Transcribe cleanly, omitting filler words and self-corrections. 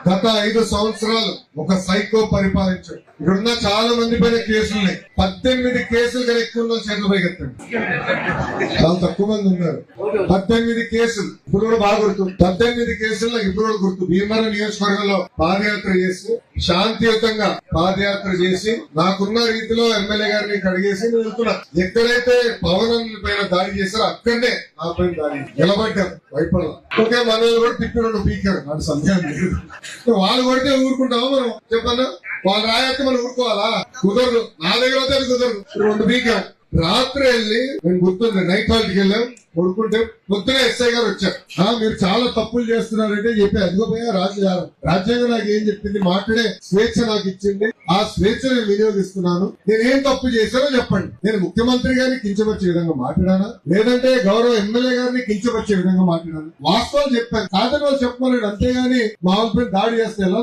గత 5 సంవత్సరాలు ఒక సైకో పరిపాలించాడు. ఇక్కడున్న చాలా మంది పైన కేసులున్నాయి. 18 కేసులు కన్నా ఎక్కువ ఉన్న చేతులు పైకెత్తండి. చాలా తక్కువ మంది ఉన్నారు. 18 కేసులు ఇప్పుడు కూడా బాగా గుర్తు. 18 కేసులు నాకు ఇప్పుడు కూడా గుర్తు. భీమవరం నియోజకవర్గంలో పాదయాత్ర చేసి శాంతియుతంగా పాదయాత్ర చేసి నాకున్న రీతిలో ఎమ్మెల్యే గారిని కడిగేసి నేను వెళ్తున్నా. ఎక్కడైతే పవన్ పైన దాడి చేశారో అక్కడనే నా పైన దాడి నిలబడ్డారు. భయపడాలి. ఓకే, మనల్ని కూడా తిప్పిన పీకారు. నాకు సందేహం లేదు. వాళ్ళు కొడితే ఊరుకుంటామా మనం? చెప్పన్నా, వాళ్ళు రాయతే మనం ఊరుకోవాలా? కుదరదు. నా దగ్గర అయితే అది కుదరదు. 2 పీకాం. రాత్రి వెళ్ళి నేను గుర్తుంది, నైట్ హాల్ట్కి వెళ్ళాం. కొడుకుంటే పొద్దున ఎస్ఐ గారు వచ్చారు. మీరు చాలా తప్పులు చేస్తున్నారంటే చెప్పి అదిగోపోయా రాజ్యాంగం నాకు ఏం చెప్పింది, మాట్లాడే స్వేచ్ఛ నాకు ఇచ్చింది. ఆ స్వేచ్ఛ నేను వినియోగిస్తున్నాను. నేనేం తప్పు చేశానో చెప్పండి. నేను ముఖ్యమంత్రి గారిని కించపరిచే విధంగా మాట్లాడానా, లేదంటే గౌరవ ఎమ్మెల్యే గారిని కించపరిచే విధంగా మాట్లాడాను? వాస్తవాలు చెప్పాను. కాదని వాళ్ళు చెప్పమన్నాడు. అంతేగాని మా వాళ్ళపై దాడి చేస్తే ఎలా?